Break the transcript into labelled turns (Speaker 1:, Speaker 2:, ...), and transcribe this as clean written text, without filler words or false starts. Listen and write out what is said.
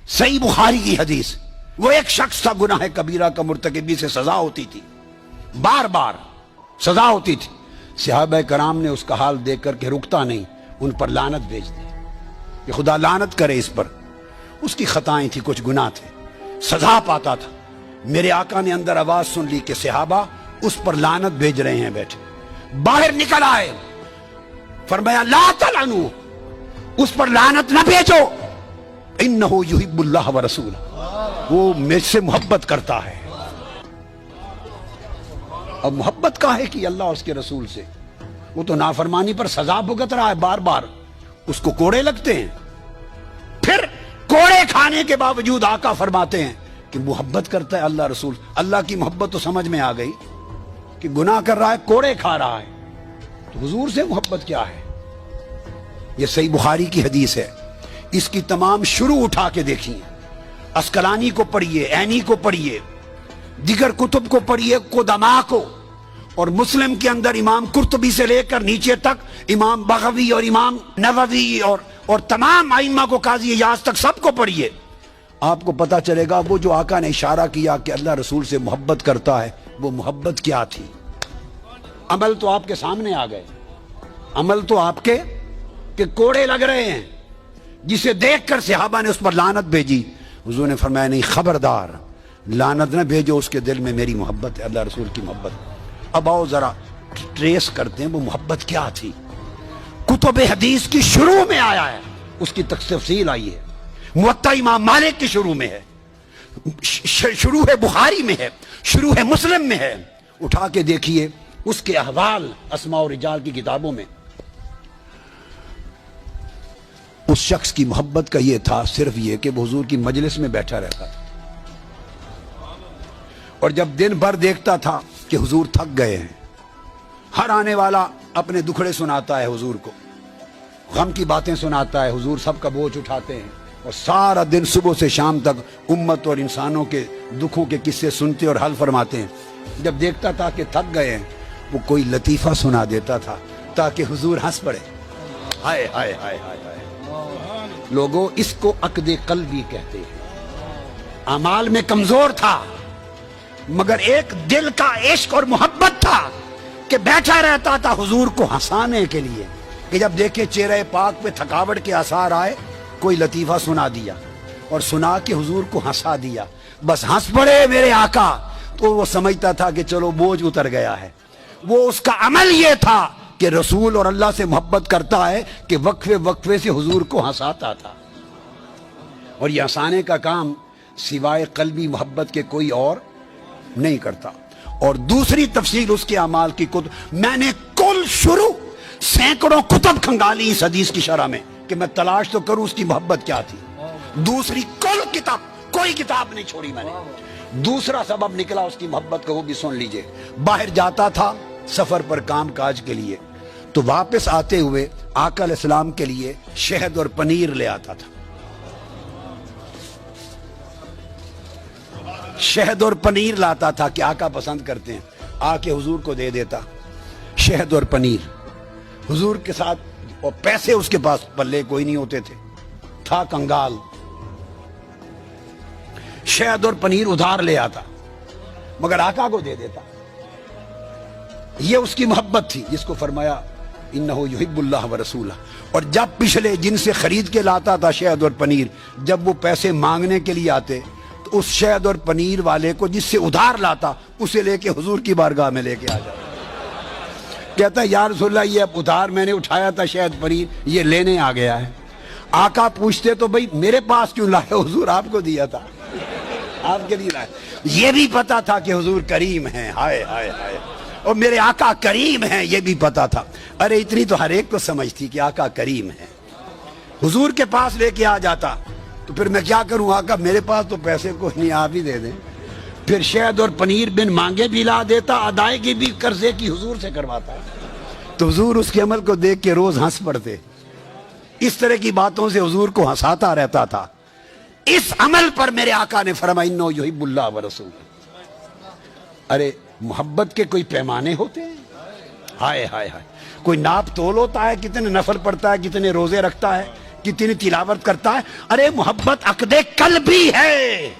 Speaker 1: صحیح بخاری کی حدیث، وہ ایک شخص تھا گناہ کبیرہ کا مرتکبی سے سزا ہوتی تھی، بار بار سزا ہوتی تھی. صحابہ کرام نے اس کا حال دیکھ کر کے رکتا نہیں، ان پر لعنت بھیج دی کہ خدا لعنت کرے اس پر. اس کی خطائیں تھی، کچھ گناہ تھے، سزا پاتا تھا. میرے آقا نے اندر آواز سن لی کہ صحابہ اس پر لعنت بھیج رہے ہیں. بیٹھے باہر نکل آئے، فرمایا لا تلعنوا، اس پر لعنت نہ بھیجو، انہ یحب اللہ ورسولہ، وہ مجھ سے محبت کرتا ہے. اب محبت کا ہے کہ اللہ اور اس کے رسول سے، وہ تو نافرمانی پر سزا بھگت رہا ہے بار بار، اس کو کوڑے لگتے ہیں. پھر کوڑے کھانے کے باوجود آقا فرماتے ہیں کہ محبت کرتا ہے اللہ رسول. اللہ کی محبت تو سمجھ میں آ گئی کہ گناہ کر رہا ہے، کوڑے کھا رہا ہے، تو حضور سے محبت کیا ہے؟ یہ صحیح بخاری کی حدیث ہے. اس کی تمام شروع اٹھا کے دیکھیے، اسقلانی کو پڑھیے، عینی کو پڑھیے، دیگر کتب کو پڑھیے، قدماء کو، اور مسلم کے اندر امام قرطبی سے لے کر نیچے تک امام بغوی اور امام نووی اور تمام ائمہ کو، قاضی ایاز تک، سب کو پڑھیے. آپ کو پتا چلے گا وہ جو آقا نے اشارہ کیا کہ اللہ رسول سے محبت کرتا ہے، وہ محبت کیا تھی. عمل تو آپ کے سامنے آ گئے، عمل تو آپ کے کہ کوڑے لگ رہے ہیں، جسے دیکھ کر صحابہ نے اس پر لعنت بھیجی. حضور نے فرمایا نہیں، خبردار، لعنت نہ بھیجو، اس کے دل میں میری محبت ہے، اللہ رسول کی محبت. اب آؤ ذرا ٹریس کرتے ہیں وہ محبت کیا تھی. کتب حدیث کی شروع میں آیا ہے، اس کی تفصیل آئی ہے. موطا امام مالک کی شروع میں ہے، شروع ہے بخاری میں ہے، شروع ہے مسلم میں ہے. اٹھا کے دیکھیے اس کے احوال اسماء و رجال کی کتابوں میں. اس شخص کی محبت کا یہ تھا، صرف یہ کہ وہ حضور کی مجلس میں بیٹھا رہتا تھا، اور جب دن بھر دیکھتا تھا کہ حضور تھک گئے ہیں، ہر آنے والا اپنے دکھڑے سناتا ہے حضور کو، غم کی باتیں سناتا ہے، حضور سب کا بوجھ اٹھاتے ہیں، اور سارا دن صبح سے شام تک امت اور انسانوں کے دکھوں کے قصے سنتے اور حل فرماتے ہیں. جب دیکھتا تھا کہ تھک گئے ہیں، وہ کوئی لطیفہ سنا دیتا تھا تاکہ حضور ہنس پڑے. ہائے ہائے ہائے ہائے ہائے. لوگوں، اس کو عقد قلبی کہتے ہیں. اعمال میں کمزور تھا، مگر ایک دل کا عشق اور محبت تھا کہ بیٹھا رہتا تھا حضور کو ہنسانے کے لیے، کہ جب دیکھے چہرہ پاک پہ تھکاوٹ کے آثار آئے، کوئی لطیفہ سنا دیا اور سنا کے حضور کو ہنسا دیا، بس ہنس پڑے میرے آقا، تو وہ سمجھتا تھا کہ چلو بوجھ اتر گیا ہے. وہ اس کا عمل یہ تھا کہ رسول اور اللہ سے محبت کرتا ہے کہ وقفے وقفے سے حضور کو ہنساتا تھا. اور یہ ہنسانے کا کام سوائے قلبی محبت کے کوئی اور نہیں کرتا. اور دوسری تفصیل اس کے اعمال کی کتب، میں نے کل شروع سینکڑوں کتب کھنگالی اس حدیث کی شرح میں کہ میں تلاش تو کروں اس کی محبت کیا تھی. دوسری کل کتاب، کوئی کتاب نہیں چھوڑی میں نے. دوسرا سبب نکلا اس کی محبت کا، وہ بھی سن لیجئے. باہر جاتا تھا سفر پر کام کاج کے لیے، تو واپس آتے ہوئے آقا علیہ السلام کے لیے شہد اور پنیر لے آتا تھا. شہد اور پنیر لاتا تھا کہ آقا پسند کرتے ہیں، آ کے حضور کو دے دیتا شہد اور پنیر. حضور کے ساتھ، اور پیسے اس کے پاس پلے کوئی نہیں ہوتے تھے، تھا کنگال. شہد اور پنیر ادھار لے آتا مگر آقا کو دے دیتا. یہ اس کی محبت تھی جس کو فرمایا انہ یحب اللہ ورسولہ. اور جب پچھلے جن سے خرید کے لاتا تھا شہد اور پنیر، جب وہ پیسے مانگنے کے لیے آتے تو اس شہد اور پنیر والے کو جس سے ادھار لاتا، اسے لے کے حضور کی بارگاہ میں لے کے آ جاتا. کہتا ہے یا رسول اللہ، یہ اب ادھار میں نے اٹھایا تھا شہد پنیر، یہ لینے آ گیا ہے. آقا پوچھتے تو بھئی میرے پاس کیوں لائے؟ حضور آپ کو دیا تھا، آپ کے لیے لائے. یہ بھی پتا تھا کہ حضور کریم ہیں، ہائے ہائے ہائے، اور میرے آقا کریم ہیں، یہ بھی پتا تھا. ارے اتنی تو ہر ایک کو سمجھ تھی کہ آقا کریم ہے. حضور کے پاس لے کے آ جاتا تو پھر میں کیا کروں آقا، میرے پاس تو پیسے کوئی نہیں، آپ ہی دے دیں. پھر شہد اور پنیر بن مانگے بھی لا دیتا، ادائیگی بھی قرضے کی حضور سے کرواتا. تو حضور اس کے عمل کو دیکھ کے روز ہنس پڑتے. اس طرح کی باتوں سے حضور کو ہنساتا رہتا تھا. اس عمل پر میرے آقا نے فرمایا انہ یحب اللہ ورسول. ارے محبت کے کوئی پیمانے ہوتے ہیں؟ ہائے ہائے ہائے. کوئی ناپ تول ہوتا ہے کتنے نفل پڑتا ہے، کتنے روزے رکھتا ہے، کتنی تلاوت کرتا ہے. ارے محبت عقد قلبی ہے.